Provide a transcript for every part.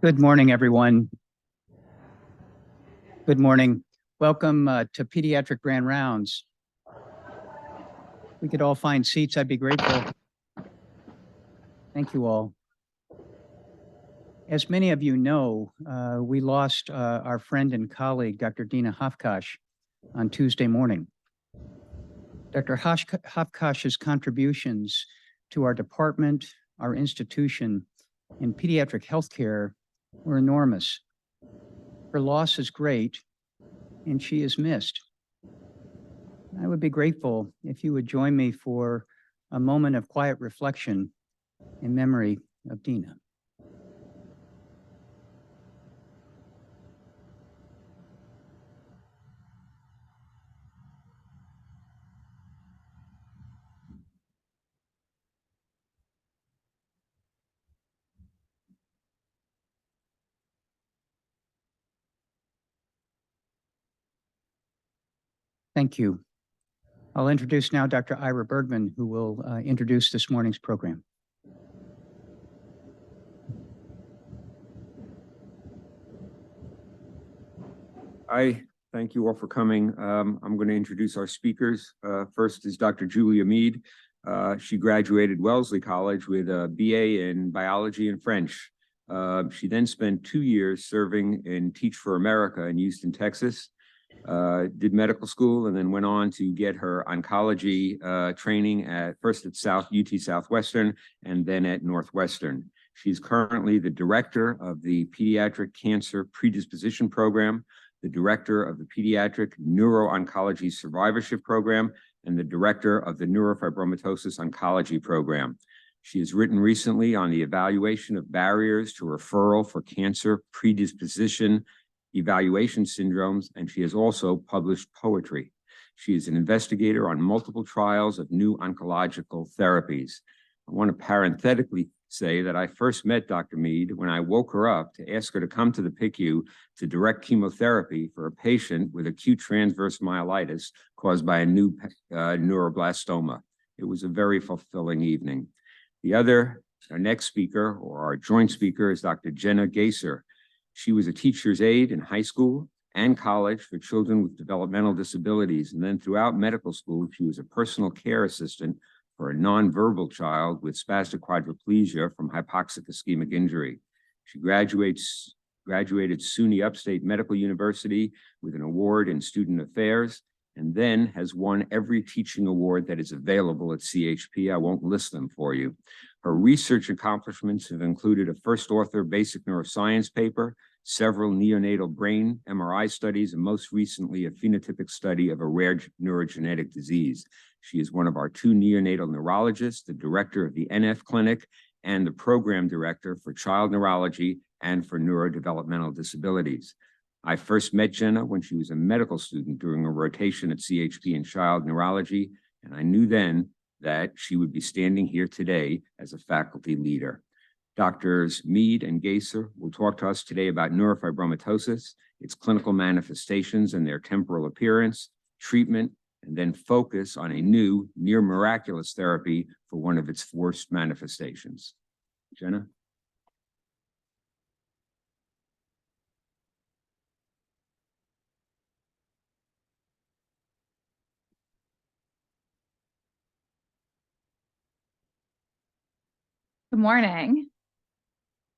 Good morning, everyone. Good morning. Welcome to Pediatric Grand Rounds. If we could all find seats, I'd be grateful. Thank you all. As many of you know, we lost our friend and colleague, Dr. Dina Hafkash, on Tuesday morning. Dr. Hafkash's contributions to our department, our institution, and pediatric healthcare were enormous. Her loss is great, and she is missed. I would be grateful if you would join me for a moment of quiet reflection in memory of Dina. Thank you. I'll introduce now Dr. Ira Bergman, who will introduce this morning's program. I thank you all for coming. I'm going to introduce our speakers. First is Dr. Julia Meade. She graduated Wellesley College with a BA in biology and French. She then spent 2 years serving in Teach for America in Houston, Texas. Did medical school and then went on to get her oncology training first at UT Southwestern and then at Northwestern. She's currently the director of the Pediatric Cancer Predisposition Program, the director of the Pediatric Neuro-Oncology Survivorship Program, and the director of the Neurofibromatosis Oncology Program. She has written recently on the evaluation of barriers to referral for cancer predisposition evaluation syndromes, and she has also published poetry. She is an investigator on multiple trials of new oncological therapies. I want to parenthetically say that I first met Dr. Meade when I woke her up to ask her to come to the PICU to direct chemotherapy for a patient with acute transverse myelitis caused by a new neuroblastoma. It was a very fulfilling evening. Our next speaker, or our joint speaker, is Dr. Jenna Gaesser. She was a teacher's aide in high school and college for children with developmental disabilities. And then throughout medical school, she was a personal care assistant for a nonverbal child with spastic quadriplegia from hypoxic ischemic injury. She graduated SUNY Upstate Medical University with an award in student affairs, and then has won every teaching award that is available at CHP. I won't list them for you. Her research accomplishments have included a first author basic neuroscience paper, several neonatal brain MRI studies, and most recently a phenotypic study of a rare neurogenetic disease. She is one of our 2 neonatal neurologists, the director of the NF Clinic, and the program director for child neurology and for neurodevelopmental disabilities. I first met Jenna when she was a medical student during a rotation at CHP in child neurology, and I knew then that she would be standing here today as a faculty leader. Doctors Meade and Gaesser will talk to us today about neurofibromatosis, its clinical manifestations and their temporal appearance, treatment, and then focus on a new, near miraculous therapy for one of its worst manifestations. Jenna? Good morning.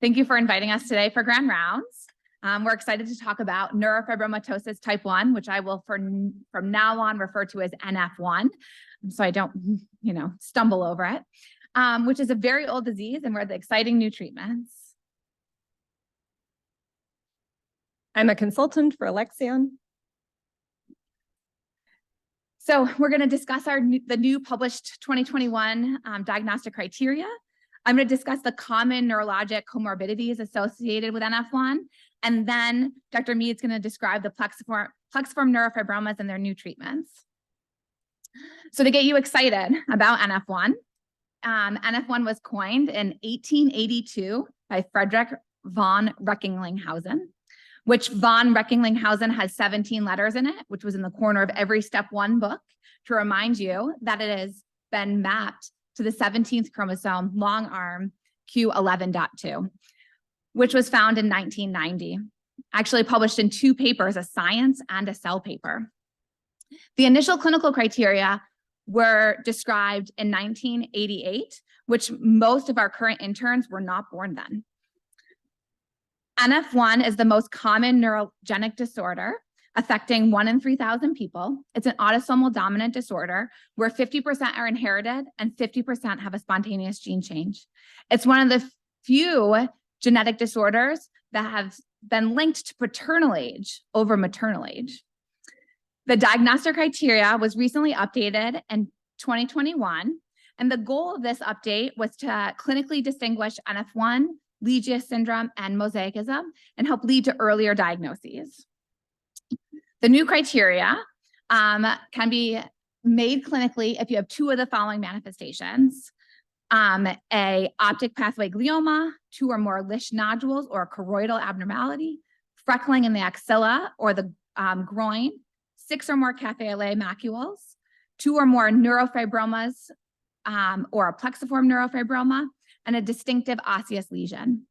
Thank you for inviting us today for Grand Rounds. We're excited to talk about neurofibromatosis type 1, which I will from now on refer to as NF1, so I don't, stumble over it, which is a very old disease, and we're the exciting new treatments. I'm a consultant for Alexion. So we're going to discuss the new published 2021 diagnostic criteria. I'm going to discuss the common neurologic comorbidities associated with NF1, and then Dr. Meade's going to describe the Plexiform neurofibromas and their new treatments. So to get you excited about NF1, NF1 was coined in 1882 by Friedrich von Recklinghausen, which von Recklinghausen has 17 letters in it, which was in the corner of every step 1 book, to remind you that it has been mapped to the 17th chromosome, long arm Q11.2. which was found in 1990, actually published in 2 papers, a Science and a Cell paper. The initial clinical criteria were described in 1988, which most of our current interns were not born then. NF1 is the most common neurogenic disorder affecting 1 in 3,000 people. It's an autosomal dominant disorder where 50% are inherited and 50% have a spontaneous gene change. It's one of the few genetic disorders that have been linked to paternal age over maternal age. The diagnostic criteria was recently updated in 2021, and the goal of this update was to clinically distinguish NF1, Legius syndrome, and mosaicism, and help lead to earlier diagnoses. The new criteria can be made clinically if you have 2 of the following manifestations: a optic pathway glioma, 2 or more Lisch nodules or a choroidal abnormality, freckling in the axilla or the groin, 6 or more cafe-au-lait macules, 2 or more neurofibromas or a plexiform neurofibroma, and a distinctive osseous lesion.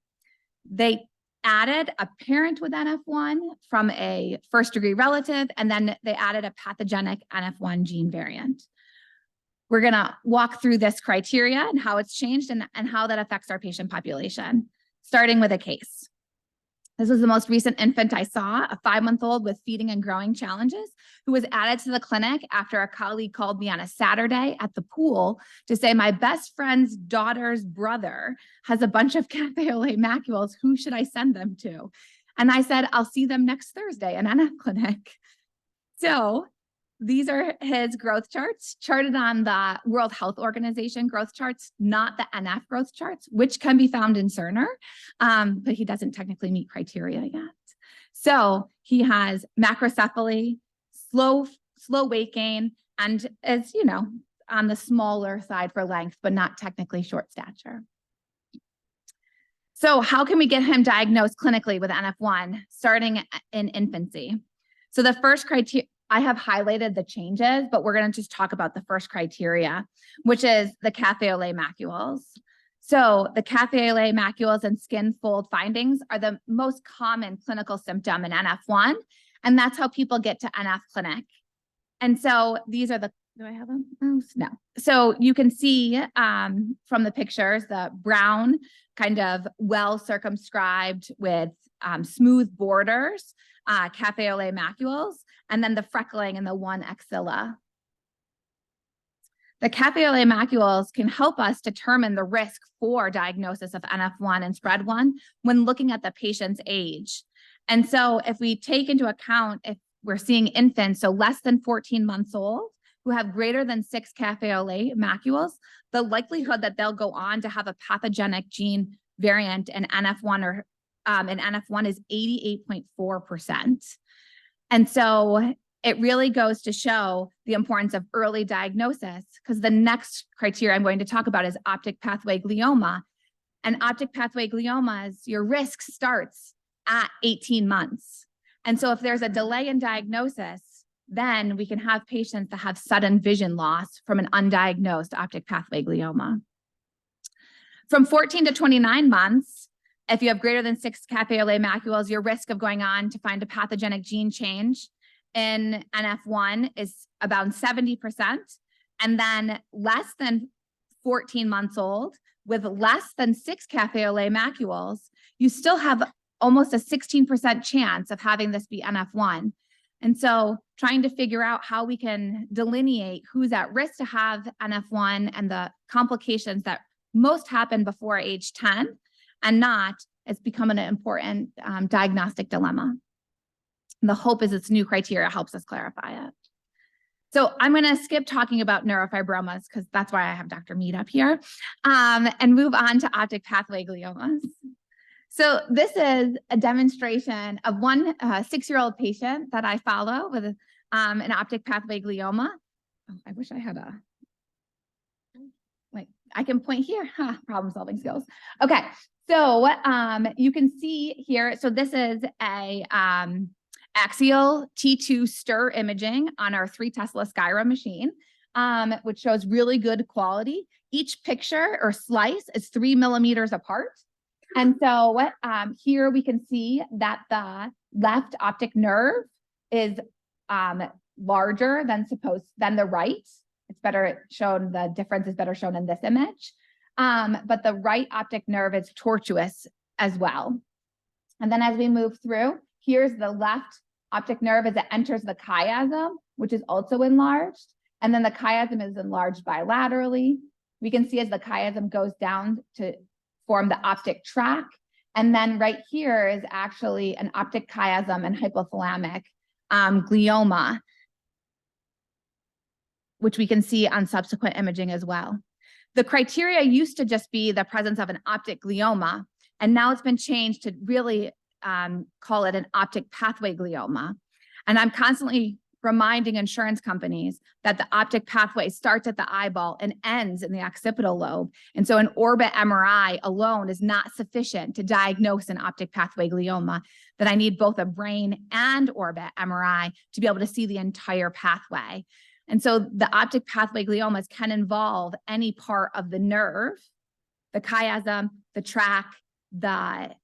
They added a parent with NF1 from a first-degree relative, and then they added a pathogenic NF1 gene variant. We're gonna walk through this criteria and how it's changed and how that affects our patient population, starting with a case. This was the most recent infant I saw, a 5-month-old with feeding and growing challenges, who was added to the clinic after a colleague called me on a Saturday at the pool to say, my best friend's daughter's brother has a bunch of cafe-au-lait macules. Who should I send them to? And I said, I'll see them next Thursday in NF clinic. So these are his growth charts, charted on the World Health Organization growth charts, not the NF growth charts, which can be found in Cerner, but he doesn't technically meet criteria yet. So he has macrocephaly, slow weight gain, and is, you know, on the smaller side for length, but not technically short stature. So how can we get him diagnosed clinically with NF1 starting in infancy? So the first criteria, I have highlighted the changes, but we're going to just talk about the first criteria, which is the cafe-au-lait macules. So the cafe-au-lait macules and skin fold findings are the most common clinical symptom in NF1, and that's how people get to NF clinic. And so these are the, do I have them? Oh, no. So you can see from the pictures, the brown kind of well circumscribed with smooth borders, cafe-au-lait macules, and then the freckling in the 1 axilla. The cafe-au-lait macules can help us determine the risk for diagnosis of NF1 and spread 1 when looking at the patient's age. And so if we take into account, if we're seeing infants, so less than 14 months old, who have greater than 6 cafe-au-lait macules, the likelihood that they'll go on to have a pathogenic gene variant in NF1 or in NF1 is 88.4%. And so it really goes to show the importance of early diagnosis, because the next criteria I'm going to talk about is optic pathway glioma. And optic pathway gliomas, your risk starts at 18 months. And so if there's a delay in diagnosis, then we can have patients that have sudden vision loss from an undiagnosed optic pathway glioma. From 14 to 29 months, if you have greater than 6 cafe-au-lait macules, your risk of going on to find a pathogenic gene change in NF1 is about 70%. And then less than 14 months old with less than 6 cafe-au-lait macules, you still have almost a 16% chance of having this be NF1. And so trying to figure out how we can delineate who's at risk to have NF1 and the complications that most happen before age 10 and not, has become an important diagnostic dilemma. And the hope is this new criteria helps us clarify it. So I'm going to skip talking about neurofibromas because that's why I have Dr. Meade up here, and move on to optic pathway gliomas. So this is a demonstration of one 6-year-old patient that I follow with an optic pathway glioma. Oh, I wish I had a, wait, I can point here, problem solving skills. Okay, so you can see here, so this is a axial T2 stir imaging on our 3 Tesla Skyra machine, which shows really good quality. Each picture or slice is 3 millimeters apart. And so here we can see that the left optic nerve is larger than the right. It's better shown, the difference is better shown in this image. But the right optic nerve is tortuous as well. And then as we move through, here's the left optic nerve as it enters the chiasm, which is also enlarged. And then the chiasm is enlarged bilaterally. We can see as the chiasm goes down to form the optic tract. And then right here is actually an optic chiasm and hypothalamic glioma, which we can see on subsequent imaging as well. The criteria used to just be the presence of an optic glioma, and now it's been changed to really call it an optic pathway glioma. And I'm constantly reminding insurance companies that the optic pathway starts at the eyeball and ends in the occipital lobe. And so an orbit MRI alone is not sufficient to diagnose an optic pathway glioma, that I need both a brain and orbit MRI to be able to see the entire pathway. And so the optic pathway gliomas can involve any part of the nerve, the chiasm, the tract, the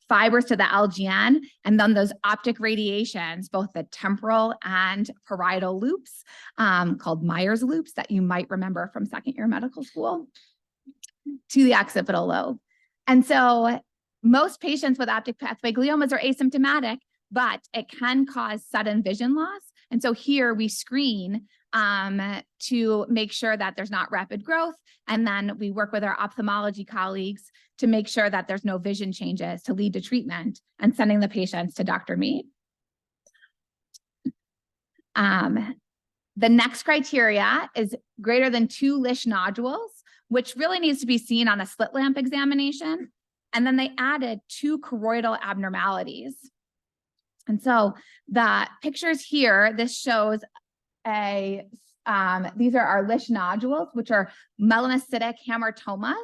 fibers to the LGN, and then those optic radiations, both the temporal and parietal loops, called Meyer's loops that you might remember from second year medical school, to the occipital lobe. And so most patients with optic pathway gliomas are asymptomatic, but it can cause sudden vision loss. And so here we screen to make sure that there's not rapid growth. And then we work with our ophthalmology colleagues to make sure that there's no vision changes to lead to treatment and sending the patients to Dr. Meade. The next criteria is greater than 2 Lisch nodules, which really needs to be seen on a slit lamp examination. And then they added 2 choroidal abnormalities. And so the pictures here, this shows these are our Lisch nodules, which are melanocytic hamartomas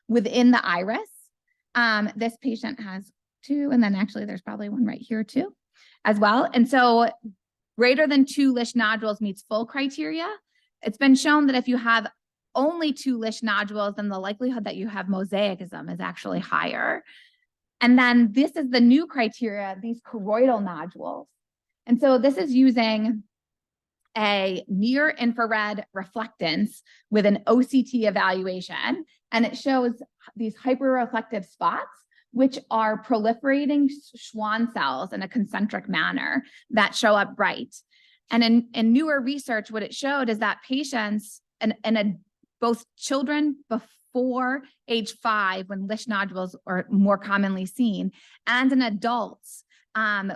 within the iris. This patient has 2, and then actually there's probably one right here too as well. And so greater than 2 Lisch nodules meets full criteria. It's been shown that if you have only 2 Lisch nodules, then the likelihood that you have mosaicism is actually higher. And then this is the new criteria, these choroidal nodules. And so this is using a near infrared reflectance with an OCT evaluation. And it shows these hyperreflective spots, which are proliferating Schwann cells in a concentric manner that show up bright. And in newer research, what it showed is that patients and both children before age 5, when Lisch nodules are more commonly seen, and in adults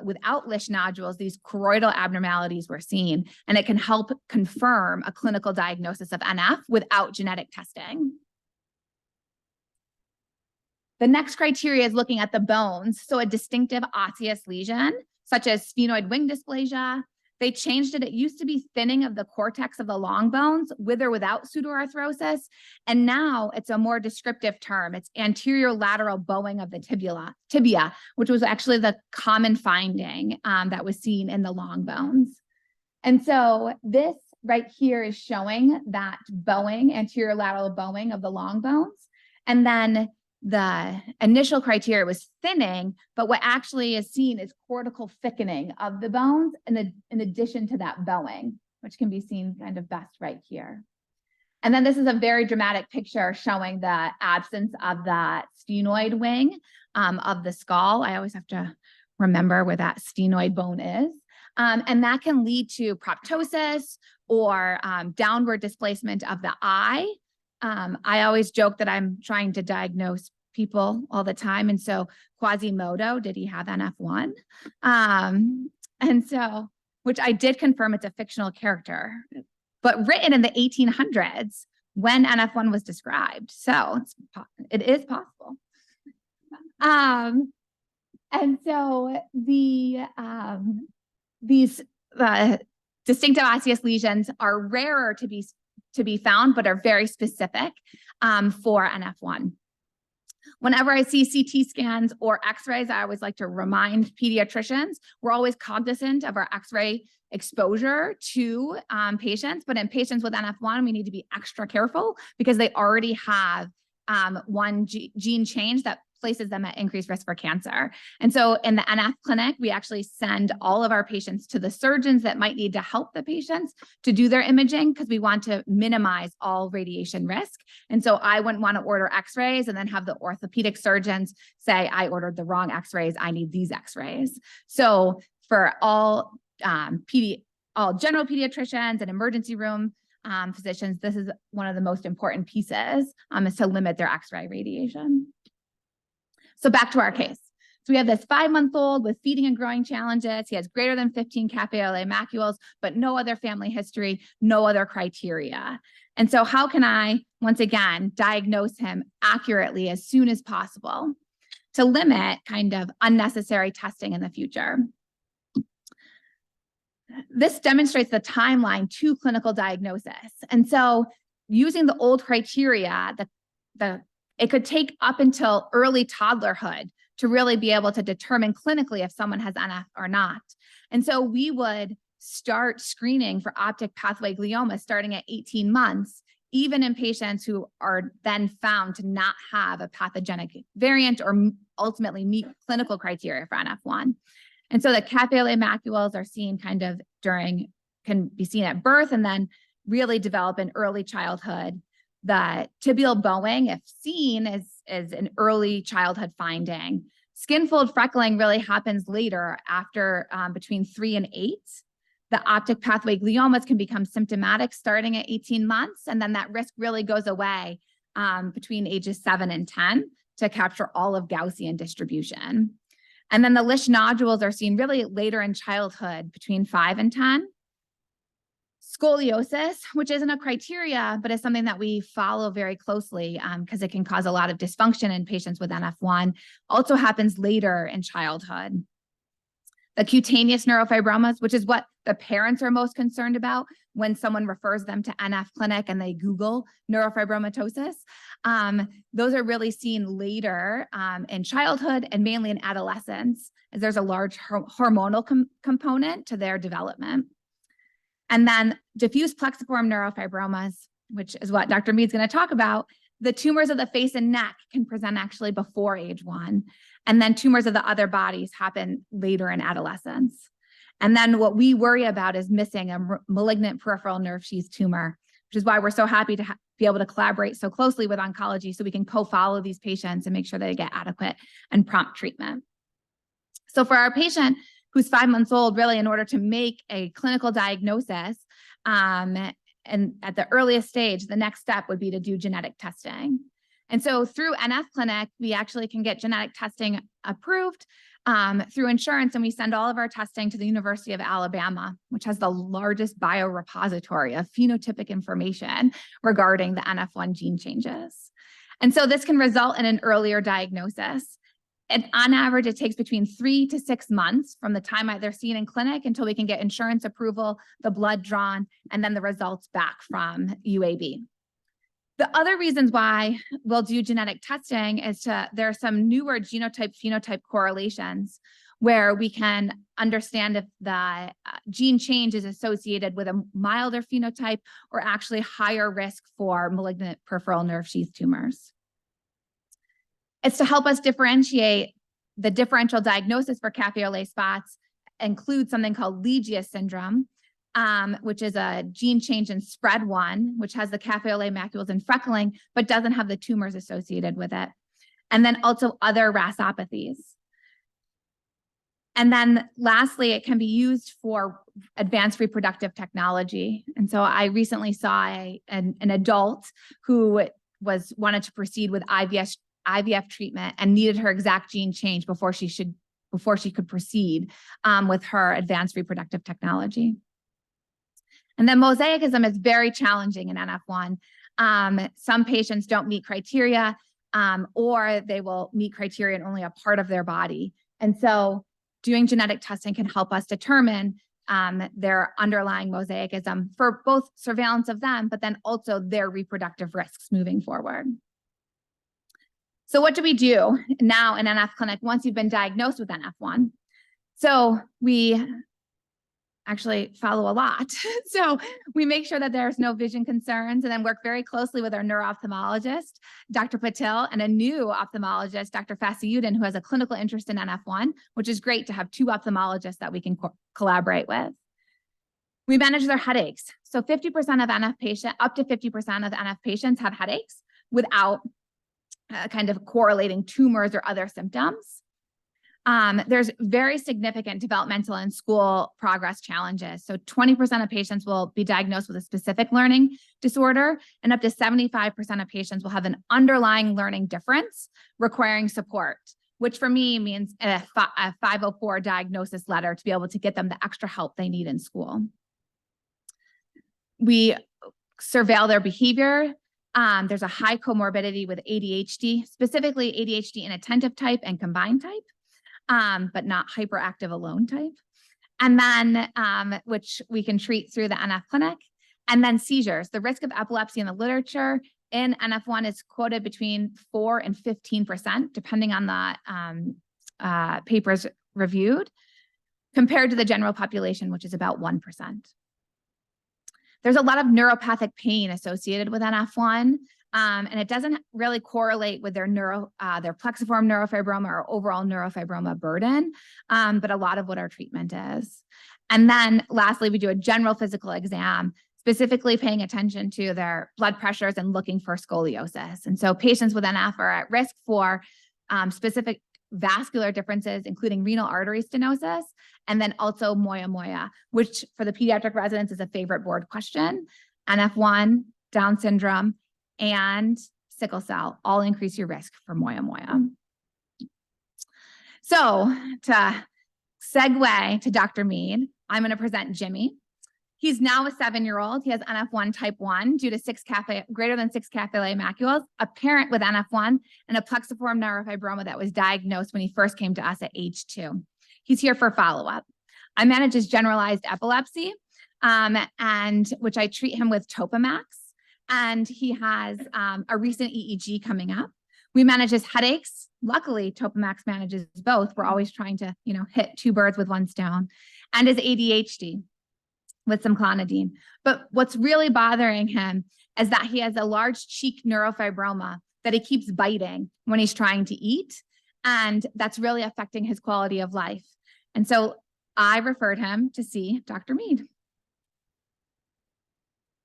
without Lisch nodules, these choroidal abnormalities were seen, and it can help confirm a clinical diagnosis of NF without genetic testing. The next criteria is looking at the bones. So a distinctive osseous lesion, such as sphenoid wing dysplasia. They changed it. It used to be thinning of the cortex of the long bones with or without pseudoarthrosis. And now it's a more descriptive term. It's anterior lateral bowing of the tibia, which was actually the common finding that was seen in the long bones. And so this right here is showing that bowing, anterior lateral bowing of the long bones. And then the initial criteria was thinning, but what actually is seen is cortical thickening of the bones in addition to that bowing, which can be seen kind of best right here. And then this is a very dramatic picture showing the absence of the sphenoid wing of the skull. I always have to remember where that sphenoid bone is. And that can lead to proptosis or downward displacement of the eye. I always joke that I'm trying to diagnose people all the time. And so Quasimodo, did he have NF1? And so, which I did confirm it's a fictional character, but written in the 1800s when NF1 was described. So it is possible. And so these distinctive osseous lesions are rarer to be found, but are very specific for NF1. Whenever I see CT scans or x-rays, I always like to remind pediatricians, we're always cognizant of our x-ray exposure to patients, but in patients with NF1, we need to be extra careful because they already have one gene change that places them at increased risk for cancer. And so in the NF clinic, we actually send all of our patients to the surgeons that might need to help the patients to do their imaging, because we want to minimize all radiation risk. And so I wouldn't want to order x-rays and then have the orthopedic surgeons say, I ordered the wrong x-rays, I need these x-rays. So for all general pediatricians and emergency room physicians, this is one of the most important pieces, is to limit their x-ray radiation. So back to our case. So we have this 5-month-old with feeding and growing challenges. He has greater than 15 cafe au lait macules, but no other family history, no other criteria. And so how can I, once again, diagnose him accurately as soon as possible to limit kind of unnecessary testing in the future? This demonstrates the timeline to clinical diagnosis. And so using the old criteria, it could take up until early toddlerhood to really be able to determine clinically if someone has NF or not. And so we would start screening for optic pathway glioma starting at 18 months, even in patients who are then found to not have a pathogenic variant or ultimately meet clinical criteria for NF1. And so the cafe au lait macules are seen can be seen at birth and then really develop in early childhood. The tibial bowing, if seen, is an early childhood finding. Skin fold freckling really happens later, after between 3 and 8. The optic pathway gliomas can become symptomatic starting at 18 months, and then that risk really goes away between ages 7 and 10 to capture all of Gaussian distribution. And then the Lish nodules are seen really later in childhood, between 5 and 10. Scoliosis, which isn't a criteria, but is something that we follow very closely because it can cause a lot of dysfunction in patients with NF1, also happens later in childhood. The cutaneous neurofibromas, which is what the parents are most concerned about when someone refers them to NF clinic and they Google neurofibromatosis. Those are really seen later in childhood and mainly in adolescence, as there's a large hormonal component to their development. And then diffuse plexiform neurofibromas, which is what Dr. Meade's going to talk about. The tumors of the face and neck can present actually before age 1. And then tumors of the other bodies happen later in adolescence. And then what we worry about is missing a malignant peripheral nerve sheath tumor, which is why we're so happy to be able to collaborate so closely with oncology so we can co-follow these patients and make sure they get adequate and prompt treatment. So for our patient who's 5 months old, really in order to make a clinical diagnosis, and at the earliest stage, the next step would be to do genetic testing. And so through NF Clinic, we actually can get genetic testing approved through insurance, and we send all of our testing to the University of Alabama, which has the largest biorepository of phenotypic information regarding the NF1 gene changes. And so this can result in an earlier diagnosis. And on average, it takes between 3 to 6 months from the time they're seen in clinic until we can get insurance approval, the blood drawn, and then the results back from UAB. The other reasons why we'll do genetic testing is there are some newer genotype-phenotype correlations where we can understand if the gene change is associated with a milder phenotype or actually higher risk for malignant peripheral nerve sheath tumors. It's to help us differentiate the differential diagnosis for cafe au lait spots, include something called Legius syndrome, which is a gene change in SPRED1, which has the cafe au lait macules and freckling, but doesn't have the tumors associated with it. And then also other RASopathies. And then lastly, it can be used for advanced reproductive technology. And so I recently saw an adult who wanted to proceed with IVF treatment and needed her exact gene change before she could proceed with her advanced reproductive technology. And then mosaicism is very challenging in NF1. Some patients don't meet criteria, or they will meet criteria in only a part of their body. And so doing genetic testing can help us determine their underlying mosaicism for both surveillance of them, but then also their reproductive risks moving forward. So what do we do now in NF Clinic once you've been diagnosed with NF1? So we actually follow a lot. So we make sure that there's no vision concerns and then work very closely with our neuro-ophthalmologist, Dr. Patil, and a new ophthalmologist, Dr. Fasiyuddin, who has a clinical interest in NF1, which is great to have two ophthalmologists that we can collaborate with. We manage their headaches. So 50% of NF patients, up to 50% of NF patients have headaches without kind of correlating tumors or other symptoms. There's very significant developmental and school progress challenges. So 20% of patients will be diagnosed with a specific learning disorder, and up to 75% of patients will have an underlying learning difference requiring support, which for me means a 504 diagnosis letter to be able to get them the extra help they need in school. We surveil their behavior. There's a high comorbidity with ADHD, specifically ADHD inattentive type and combined type, but not hyperactive alone type. And then, which we can treat through the NF clinic. And then seizures. The risk of epilepsy in the literature in NF1 is quoted between 4 and 15%, depending on the papers reviewed, compared to the general population, which is about 1%. There's a lot of neuropathic pain associated with NF1, and it doesn't really correlate with their plexiform neurofibroma or overall neurofibroma burden, but a lot of what our treatment is. And then lastly, we do a general physical exam, specifically paying attention to their blood pressures and looking for scoliosis. And so patients with NF are at risk for specific vascular differences, including renal artery stenosis, and then also moya, which for the pediatric residents is a favorite board question. NF1, Down syndrome, and sickle cell all increase your risk for moya. So to segue to Dr. Meade, I'm going to present Jimmy. He's now a 7-year-old. He has NF1 type 1 due to greater than 6 capillary maculas, a parent with NF1, and a plexiform neurofibroma that was diagnosed when he first came to us at age 2. He's here for follow-up. I manage his generalized epilepsy, and which I treat him with Topamax, and he has a recent EEG coming up. We manage his headaches. Luckily, Topamax manages both. We're always trying to, hit 2 birds with 1 stone, and his ADHD with some clonidine. But what's really bothering him is that he has a large cheek neurofibroma that he keeps biting when he's trying to eat. And that's really affecting his quality of life. And so I referred him to see Dr. Meade.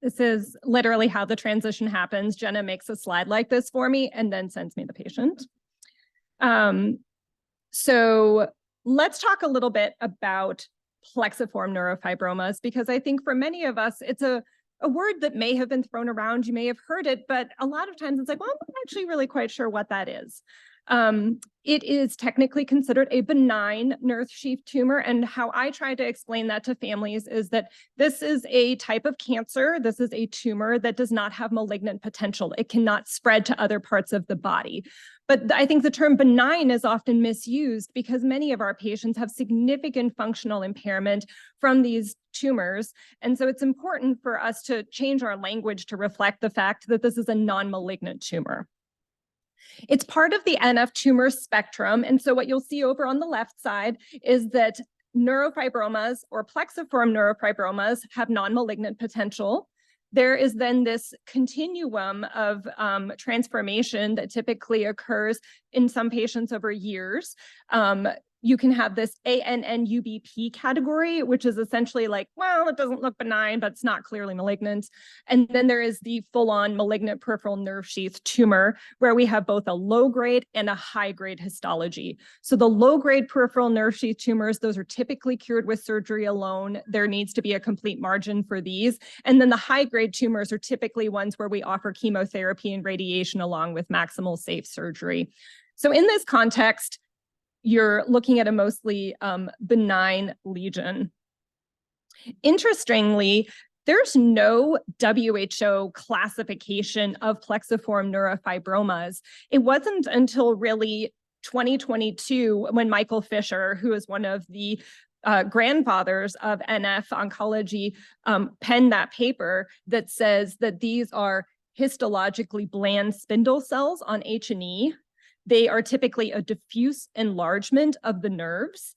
This is literally how the transition happens. Jenna makes a slide like this for me and then sends me the patient. So let's talk a little bit about plexiform neurofibromas, because I think for many of us, it's a word that may have been thrown around. You may have heard it, but a lot of times it's like, well, I'm not actually really quite sure what that is. It is technically considered a benign nerve sheath tumor. And how I try to explain that to families is that this is a type of cancer. This is a tumor that does not have malignant potential. It cannot spread to other parts of the body. But I think the term benign is often misused because many of our patients have significant functional impairment from these tumors. And so it's important for us to change our language to reflect the fact that this is a non-malignant tumor. It's part of the NF tumor spectrum. And so what you'll see over on the left side is that neurofibromas or plexiform neurofibromas have non-malignant potential. There is then this continuum of transformation that typically occurs in some patients over years. You can have this ANNUBP category, which is essentially like, well, it doesn't look benign, but it's not clearly malignant. And then there is the full-on malignant peripheral nerve sheath tumor, where we have both a low-grade and a high-grade histology. So the low-grade peripheral nerve sheath tumors, those are typically cured with surgery alone. There needs to be a complete margin for these. And then the high-grade tumors are typically ones where we offer chemotherapy and radiation along with maximal safe surgery. So in this context, you're looking at a mostly benign lesion. Interestingly, there's no WHO classification of plexiform neurofibromas. It wasn't until really 2022 when Michael Fisher, who is one of the grandfathers of NF oncology, penned that paper that says that these are histologically bland spindle cells on H&E. They are typically a diffuse enlargement of the nerves.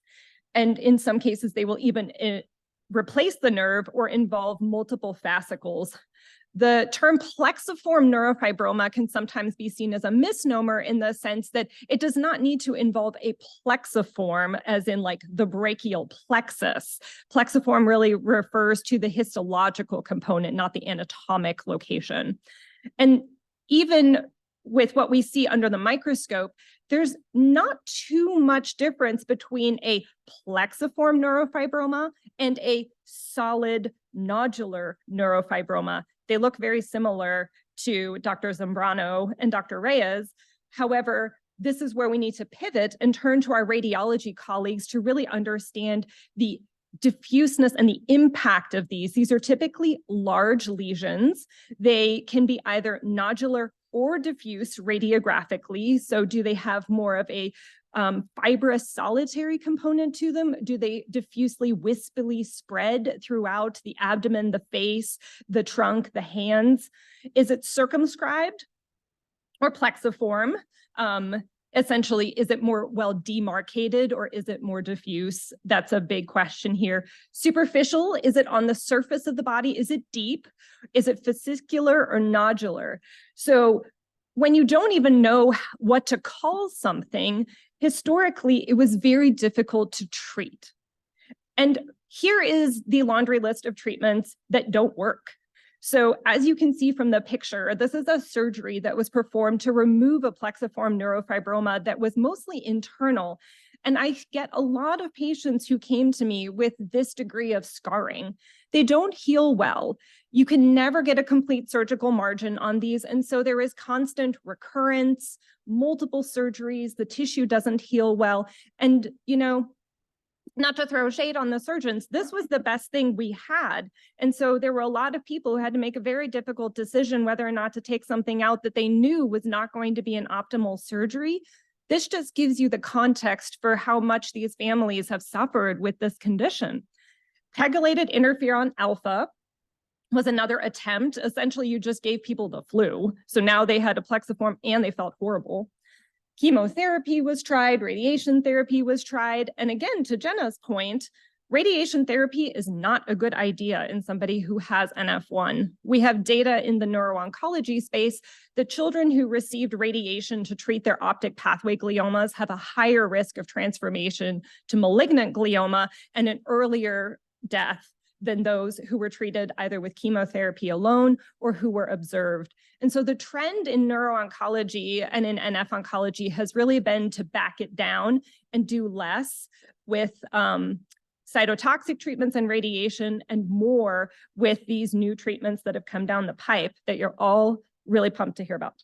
And in some cases, they will even replace the nerve or involve multiple fascicles. The term plexiform neurofibroma can sometimes be seen as a misnomer in the sense that it does not need to involve a plexiform, as in like the brachial plexus. Plexiform really refers to the histological component, not the anatomic location. And even with what we see under the microscope, there's not too much difference between a plexiform neurofibroma and a solid nodular neurofibroma. They look very similar to Dr. Zambrano and Dr. Reyes. However, this is where we need to pivot and turn to our radiology colleagues to really understand the diffuseness and the impact of these. These are typically large lesions. They can be either nodular or diffuse radiographically. So do they have more of a fibrous solitary component to them? Do they diffusely wispily spread throughout the abdomen, the face, the trunk, the hands? Is it circumscribed or plexiform? Essentially, is it more well demarcated or is it more diffuse? That's a big question here. Superficial, is it on the surface of the body? Is it deep? Is it fascicular or nodular? So when you don't even know what to call something, historically, it was very difficult to treat. And here is the laundry list of treatments that don't work. So as you can see from the picture, this is a surgery that was performed to remove a plexiform neurofibroma that was mostly internal. And I get a lot of patients who came to me with this degree of scarring. They don't heal well. You can never get a complete surgical margin on these. And so there is constant recurrence, multiple surgeries, the tissue doesn't heal well. And, you know, not to throw shade on the surgeons, this was the best thing we had. And so there were a lot of people who had to make a very difficult decision whether or not to take something out that they knew was not going to be an optimal surgery. This just gives you the context for how much these families have suffered with this condition. Pegylated interferon alpha was another attempt. Essentially, you just gave people the flu. So now they had a plexiform and they felt horrible. Chemotherapy was tried, radiation therapy was tried. And again, to Jenna's point, radiation therapy is not a good idea in somebody who has NF1. We have data in the neuro-oncology space that children who received radiation to treat their optic pathway gliomas have a higher risk of transformation to malignant glioma and an earlier death than those who were treated either with chemotherapy alone or who were observed. And so the trend in neuro-oncology and in NF oncology has really been to back it down and do less with cytotoxic treatments and radiation and more with these new treatments that have come down the pipe that you're all really pumped to hear about.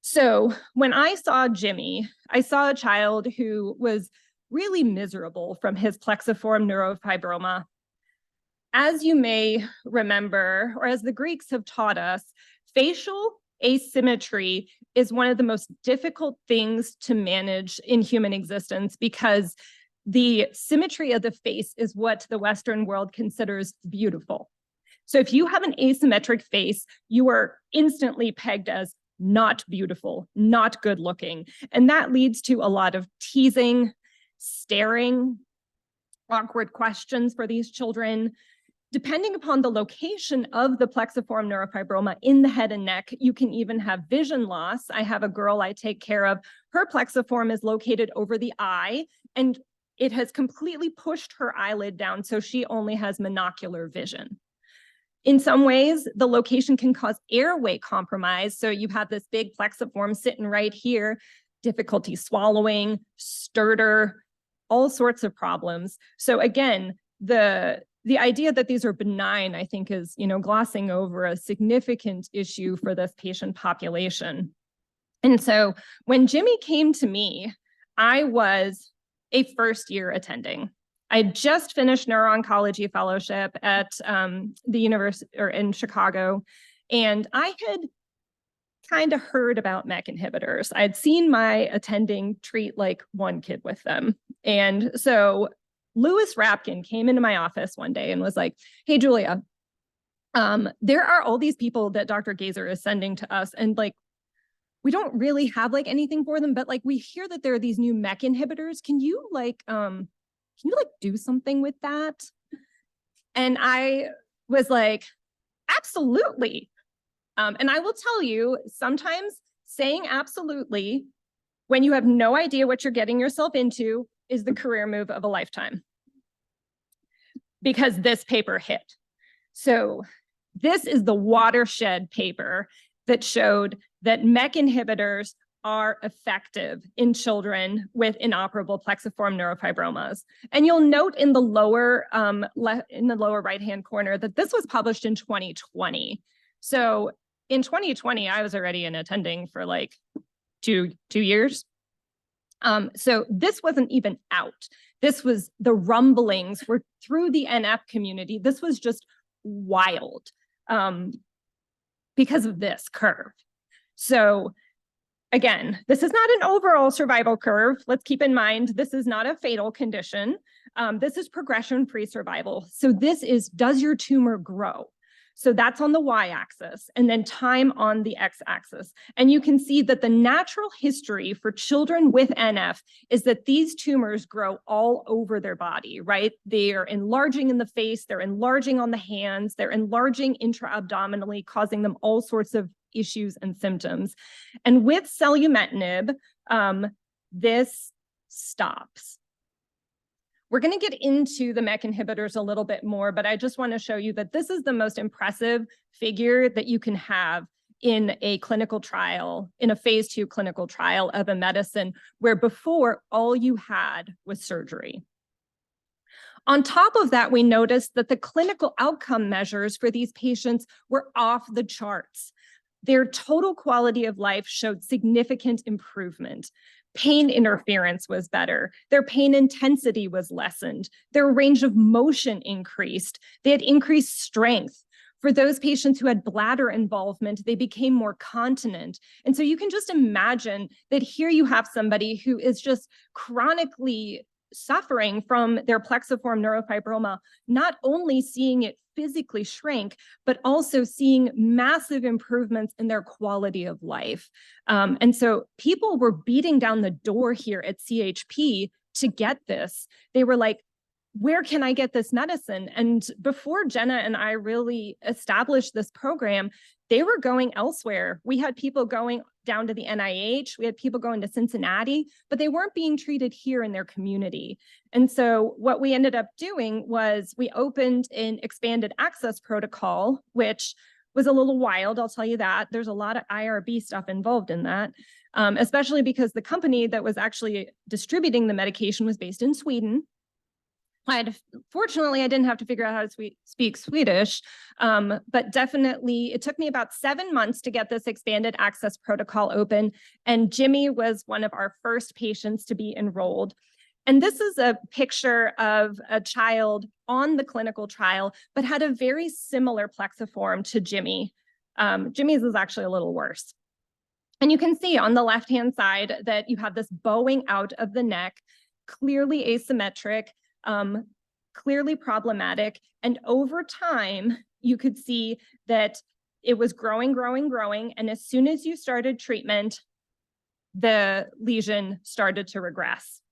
So when I saw Jimmy, I saw a child who was really miserable from his plexiform neurofibroma. As you may remember, or as the Greeks have taught us, facial asymmetry is one of the most difficult things to manage in human existence because the symmetry of the face is what the Western world considers beautiful. So if you have an asymmetric face, you are instantly pegged as not beautiful, not good looking. And that leads to a lot of teasing, staring, awkward questions for these children. Depending upon the location of the plexiform neurofibroma in the head and neck, you can even have vision loss. I have a girl I take care of. Her plexiform is located over the eye, and it has completely pushed her eyelid down, so she only has monocular vision. In some ways, the location can cause airway compromise. So you have this big plexiform sitting right here, difficulty swallowing, stuttor, all sorts of problems. So again, the idea that these are benign, I think, is, glossing over a significant issue for this patient population. And so when Jimmy came to me, I was a first-year attending. I just finished neuro-oncology fellowship at the university or in Chicago, and I had kind of heard about MEK inhibitors. I'd seen my attending treat like one kid with them. And so Louis Rapkin came into my office one day and was like, "Hey, Julia, there are all these people that Dr. Gaesser is sending to us, and we don't really have anything for them, but we hear that there are these new MEK inhibitors. Can you can you like do something with that? And I was like, absolutely. And I will tell you, sometimes saying absolutely when you have no idea what you're getting yourself into is the career move of a lifetime. Because this paper hit. So this is the watershed paper that showed that MEK inhibitors are effective in children with inoperable plexiform neurofibromas. And you'll note in the lower right-hand corner that this was published in 2020. So in 2020, I was already in attending for like two years. So this wasn't even out. This was the rumblings were through the NF community. This was just wild because of this curve. So again, this is not an overall survival curve. Let's keep in mind, this is not a fatal condition. This is progression-free survival. So this is, does your tumor grow? So that's on the y-axis, and then time on the x-axis. And you can see that the natural history for children with NF is that these tumors grow all over their body, right? They are enlarging in the face, they're enlarging on the hands, they're enlarging intra-abdominally, causing them all sorts of issues and symptoms. And with selumetinib, this stops. We're going to get into the MEK inhibitors a little bit more, but I just want to show you that this is the most impressive figure that you can have in a clinical trial, in a phase 2 clinical trial of a medicine where before all you had was surgery. On top of that, we noticed that the clinical outcome measures for these patients were off the charts. Their total quality of life showed significant improvement. Pain interference was better. Their pain intensity was lessened. Their range of motion increased. They had increased strength. For those patients who had bladder involvement, they became more continent. And so you can just imagine that here you have somebody who is just chronically suffering from their plexiform neurofibroma, not only seeing it physically shrink, but also seeing massive improvements in their quality of life. And so people were beating down the door here at CHP to get this. They were like, where can I get this medicine? And before Jenna and I really established this program, they were going elsewhere. We had people going down to the NIH, we had people going to Cincinnati, but they weren't being treated here in their community. And so what we ended up doing was we opened an expanded access protocol, which was a little wild, I'll tell you that. There's a lot of IRB stuff involved in that, especially because the company that was actually distributing the medication was based in Sweden. Fortunately, I didn't have to figure out how to speak Swedish, but definitely it took me about 7 months to get this expanded access protocol open. And Jimmy was one of our first patients to be enrolled. And this is a picture of a child on the clinical trial, but had a very similar plexiform to Jimmy. Jimmy's is actually a little worse. And you can see on the left-hand side that you have this bowing out of the neck, clearly asymmetric, clearly problematic. And over time, you could see that it was growing. And as soon as you started treatment, the lesion started to regress.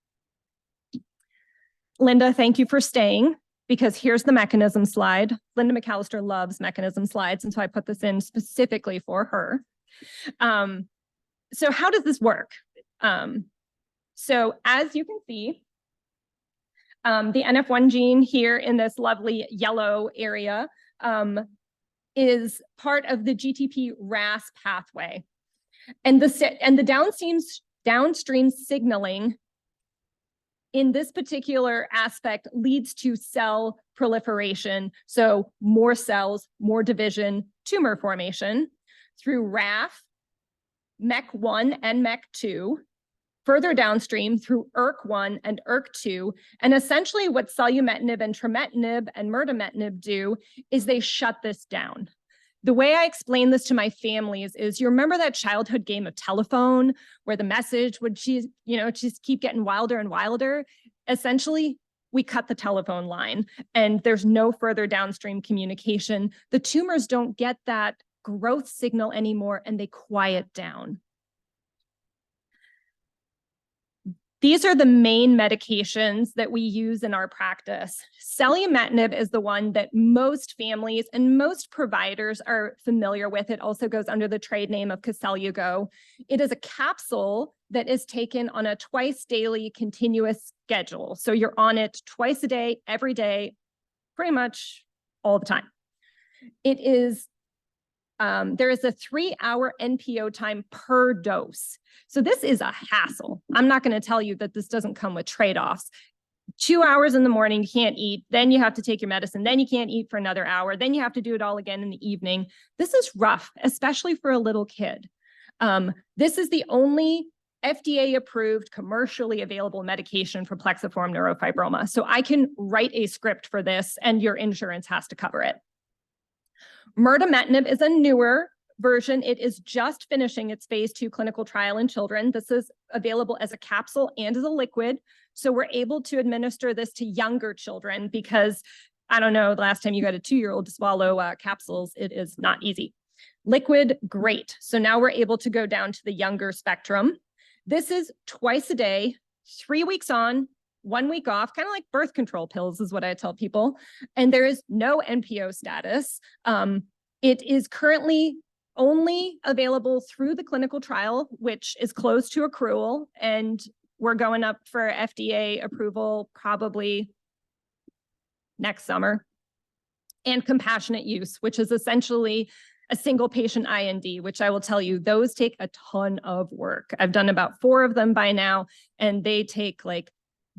Linda, thank you for staying, because here's the mechanism slide. Linda McAllister loves mechanism slides, and so I put this in specifically for her. So how does this work? So as you can see, the NF1 gene here in this lovely yellow area is part of the GTP RAS pathway. And the downstream signaling in this particular aspect leads to cell proliferation. So more cells, more division, tumor formation through RAF, MEK1 and MEK2, further downstream through ERK1 and ERK2. And essentially what selumetinib and trametinib and mirdametinib do is they shut this down. The way I explain this to my families is, you remember that childhood game of telephone where the message would just keep getting wilder and wilder? Essentially, we cut the telephone line and there's no further downstream communication. The tumors don't get that growth signal anymore and they quiet down. These are the main medications that we use in our practice. Selumetinib is the one that most families and most providers are familiar with. It also goes under the trade name of Koselugo. It is a capsule that is taken on a twice daily continuous schedule. So you're on it twice a day, every day, pretty much all the time. It is there is a 3-hour NPO time per dose. So this is a hassle. I'm not going to tell you that this doesn't come with trade-offs. 2 hours in the morning, you can't eat. Then you have to take your medicine. Then you can't eat for another hour. Then you have to do it all again in the evening. This is rough, especially for a little kid. This is the only FDA-approved, commercially available medication for plexiform neurofibroma. So I can write a script for this and your insurance has to cover it. Mirdametinib is a newer version. It is just finishing its phase 2 clinical trial in children. This is available as a capsule and as a liquid. So we're able to administer this to younger children because, I don't know, the last time you got a 2-year-old to swallow capsules, it is not easy. Liquid, great. So now we're able to go down to the younger spectrum. This is twice a day, 3 weeks on, 1 week off, kind of like birth control pills is what I tell people. And there is no NPO status. It is currently only available through the clinical trial, which is close to accrual. And we're going up for FDA approval probably next summer. And compassionate use, which is essentially a single patient IND, which I will tell you, those take a ton of work. I've done about 4 of them by now, and they take like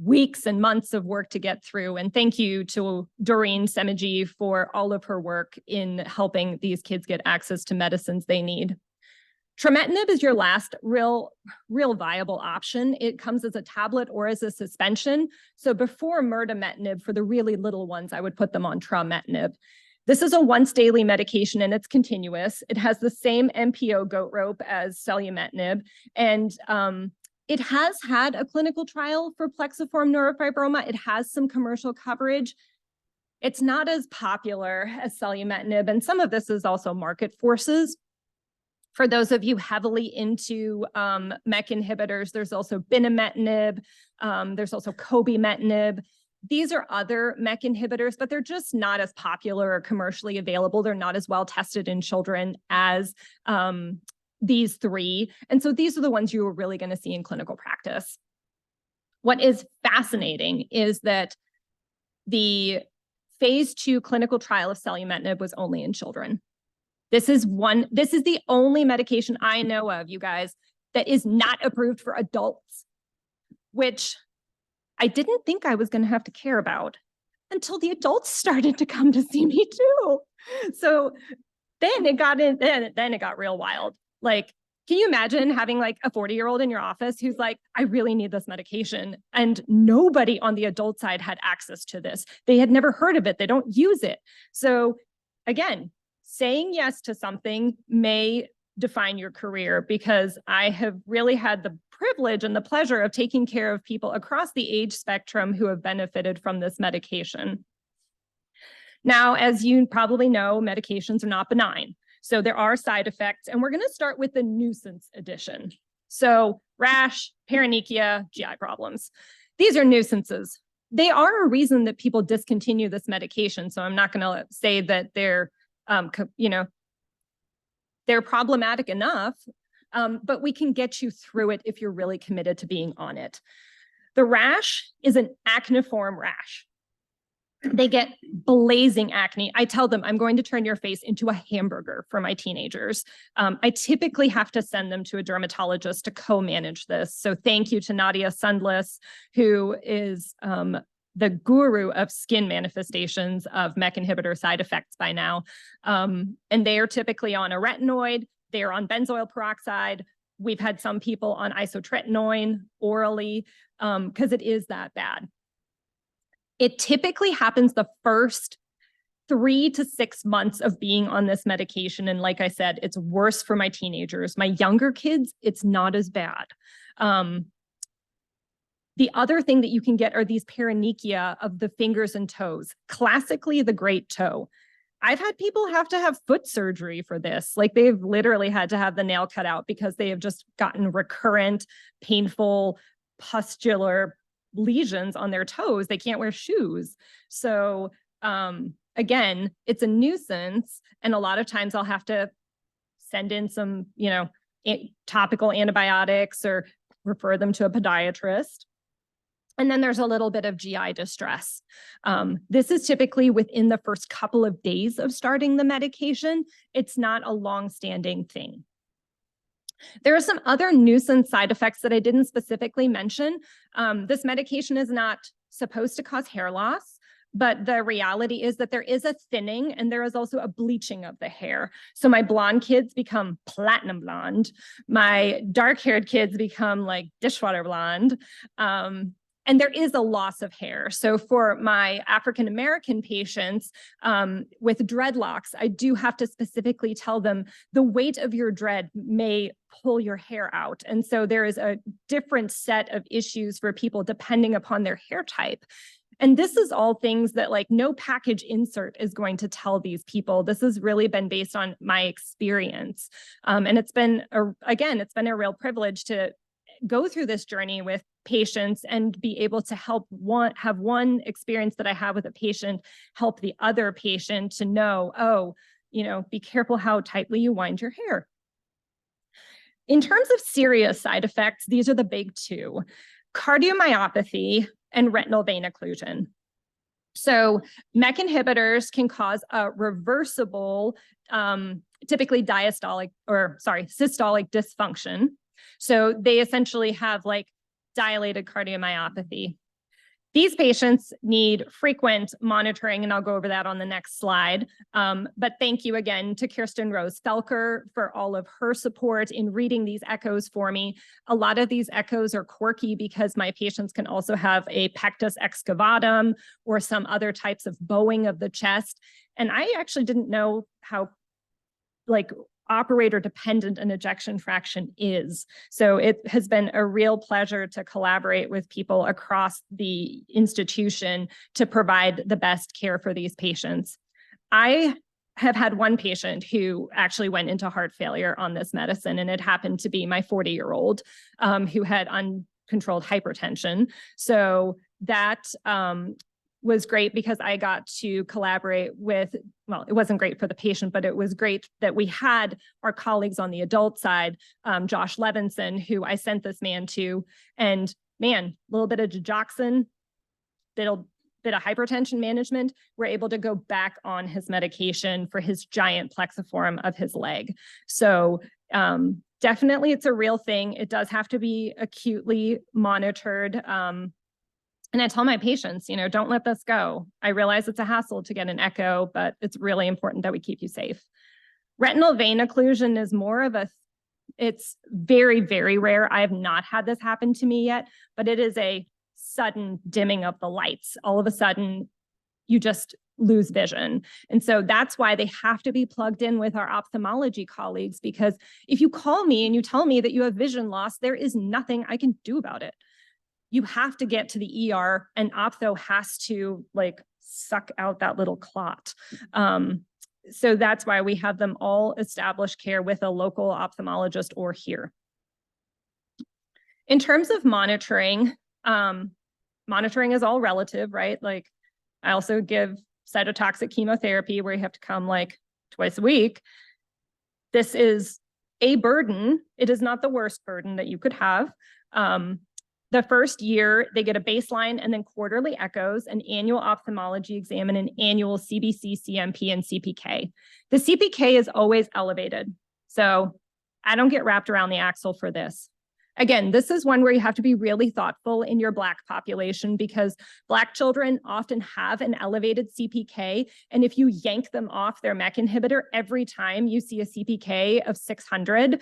weeks and months of work to get through. And thank you to Doreen Semigi for all of her work in helping these kids get access to medicines they need. Trametinib is your last real viable option. It comes as a tablet or as a suspension. So before mirdametinib, for the really little ones, I would put them on trametinib. This is a once daily medication and it's continuous. It has the same NPO goat rope as selumetinib. And it has had a clinical trial for plexiform neurofibroma. It has some commercial coverage. It's not as popular as selumetinib, and some of this is also market forces. For those of you heavily into MEK inhibitors, there's also binimetinib, there's also cobimetinib. These are other MEK inhibitors, but they're just not as popular or commercially available. They're not as well tested in children as these 3. And so these are the ones you are really going to see in clinical practice. What is fascinating is that the phase 2 clinical trial of selumetinib was only in children. This is the only medication I know of, you guys, that is not approved for adults, which I didn't think I was going to have to care about until the adults started to come to see me too. So then it got real wild. Like, can you imagine having like a 40-year-old in your office who's like, I really need this medication. And nobody on the adult side had access to this. They had never heard of it. They don't use it. So again, saying yes to something may define your career, because I have really had the privilege and the pleasure of taking care of people across the age spectrum who have benefited from this medication. Now, as you probably know, medications are not benign. So there are side effects, and we're going to start with the nuisance edition. So rash, paronychia, GI problems. These are nuisances. They are a reason that people discontinue this medication. So I'm not going to say that they're, they're problematic enough, but we can get you through it if you're really committed to being on it. The rash is an acneiform rash. They get blazing acne. I tell them, I'm going to turn your face into a hamburger for my teenagers. I typically have to send them to a dermatologist to co-manage this. So thank you to Nadia Sundless, who is the guru of skin manifestations of MEK inhibitor side effects by now. And they are typically on a retinoid. They are on benzoyl peroxide. We've had some people on isotretinoin orally because it is that bad. It typically happens the first 3 to 6 months of being on this medication. And like I said, it's worse for my teenagers. My younger kids, it's not as bad. The other thing that you can get are these paronychia of the fingers and toes, classically the great toe. I've had people have to have foot surgery for this. Like they've literally had to have the nail cut out because they have just gotten recurrent, painful pustular lesions on their toes. They can't wear shoes. So again, it's a nuisance. And a lot of times I'll have to send in some, topical antibiotics or refer them to a podiatrist. And then there's a little bit of GI distress. This is typically within the first couple of days of starting the medication. It's not a long-standing thing. There are some other nuisance side effects that I didn't specifically mention. This medication is not supposed to cause hair loss, but the reality is that there is a thinning and there is also a bleaching of the hair. So my blonde kids become platinum blonde. My dark-haired kids become like dishwater blonde. And there is a loss of hair. So for my African-American patients with dreadlocks, I do have to specifically tell them the weight of your dread may pull your hair out. And so there is a different set of issues for people depending upon their hair type. And this is all things that like no package insert is going to tell these people. This has really been based on my experience. And it's been, it's been a real privilege to go through this journey with patients and be able to have one experience that I have with a patient help the other patient to know, be careful how tightly you wind your hair. In terms of serious side effects, these are the big two: cardiomyopathy and retinal vein occlusion. So MEK inhibitors can cause a reversible, typically systolic dysfunction. So they essentially have like dilated cardiomyopathy. These patients need frequent monitoring, and I'll go over that on the next slide. But thank you again to Kirsten Rose Felker for all of her support in reading these echoes for me. A lot of these echoes are quirky because my patients can also have a pectus excavatum or some other types of bowing of the chest. And I actually didn't know how operator dependent an ejection fraction is. So it has been a real pleasure to collaborate with people across the institution to provide the best care for these patients. I have had one patient who actually went into heart failure on this medicine, and it happened to be my 40-year-old who had uncontrolled hypertension. So that was great because I got to collaborate with, well, it wasn't great for the patient, but it was great that we had our colleagues on the adult side, Josh Levinson, who I sent this man to, and man, a little bit of digoxin, bit of hypertension management, we're able to go back on his medication for his giant plexiform of his leg. So definitely it's a real thing. It does have to be acutely monitored. And I tell my patients, don't let this go. I realize it's a hassle to get an echo, but it's really important that we keep you safe. Retinal vein occlusion is more of it's very, very rare. I have not had this happen to me yet, but it is a sudden dimming of the lights. All of a sudden, you just lose vision. And so that's why they have to be plugged in with our ophthalmology colleagues, because if you call me and you tell me that you have vision loss, there is nothing I can do about it. You have to get to the ER, and ophtho has to suck out that little clot. So that's why we have them all establish care with a local ophthalmologist or here. In terms of monitoring, monitoring is all relative, right? I also give cytotoxic chemotherapy where you have to come twice a week. This is a burden. It is not the worst burden that you could have. The first year, they get a baseline and then quarterly echoes, an annual ophthalmology exam, and an annual CBC, CMP, and CPK. The CPK is always elevated. So I don't get wrapped around the axle for this. Again, this is one where you have to be really thoughtful in your Black population because Black children often have an elevated CPK. And if you yank them off their MEK inhibitor every time you see a CPK of 600,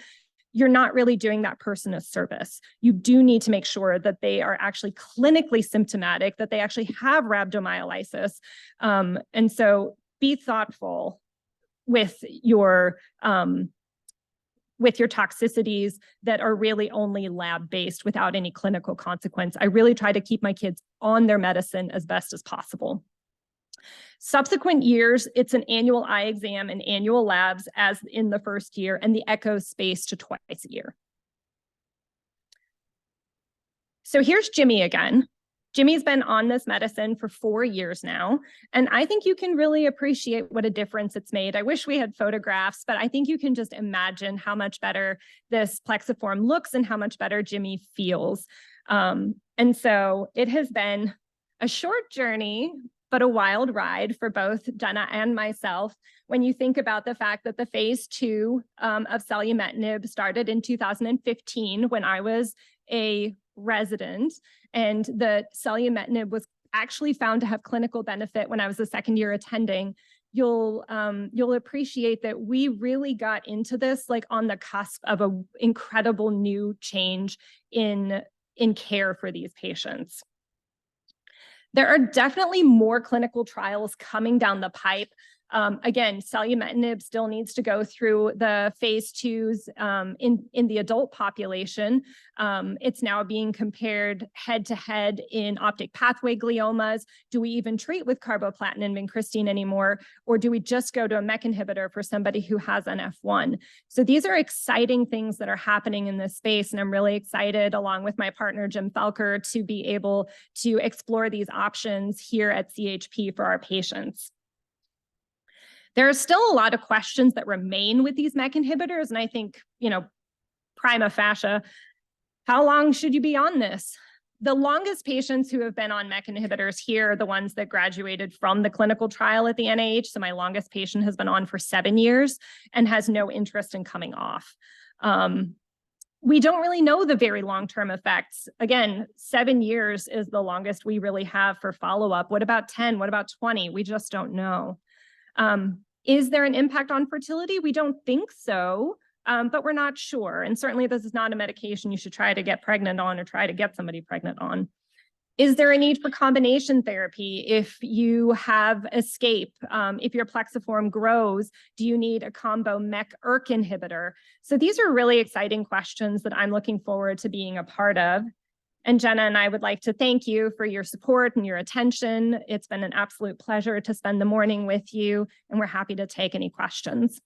you're not really doing that person a service. You do need to make sure that they are actually clinically symptomatic, that they actually have rhabdomyolysis. And so be thoughtful with your toxicities that are really only lab-based without any clinical consequence. I really try to keep my kids on their medicine as best as possible. Subsequent years, it's an annual eye exam and annual labs as in the first year, and the echo spaced to twice a year. So here's Jimmy again. Jimmy's been on this medicine for 4 years now, and I think you can really appreciate what a difference it's made. I wish we had photographs, but I think you can just imagine how much better this Plexiform looks and how much better Jimmy feels. And so it has been a short journey, but a wild ride for both Jenna and myself. When you think about the fact that the phase 2 of selumetinib started in 2015 when I was a resident, and the selumetinib was actually found to have clinical benefit when I was a second year attending, you'll appreciate that we really got into this like on the cusp of an incredible new change in care for these patients. There are definitely more clinical trials coming down the pipe. Again, selumetinib still needs to go through the phase 2s in the adult population. It's now being compared head to head in optic pathway gliomas. Do we even treat with carboplatin and vincristine anymore? Or do we just go to a MEK inhibitor for somebody who has NF1? So these are exciting things that are happening in this space. And I'm really excited, along with my partner, Jim Felker, to be able to explore these options here at CHP for our patients. There are still a lot of questions that remain with these MEK inhibitors. And I think, prima facie, how long should you be on this? The longest patients who have been on MEK inhibitors here are the ones that graduated from the clinical trial at the NIH. So my longest patient has been on for 7 years and has no interest in coming off. We don't really know the very long-term effects. Again, 7 years is the longest we really have for follow-up. What about 10? What about 20? We just don't know. Is there an impact on fertility? We don't think so, but we're not sure. And certainly this is not a medication you should try to get pregnant on or try to get somebody pregnant on. Is there a need for combination therapy if you have escape? If your Plexiform grows, do you need a combo MEK-ERK inhibitor? So these are really exciting questions that I'm looking forward to being a part of. And Jenna and I would like to thank you for your support and your attention. It's been an absolute pleasure to spend the morning with you, and we're happy to take any questions.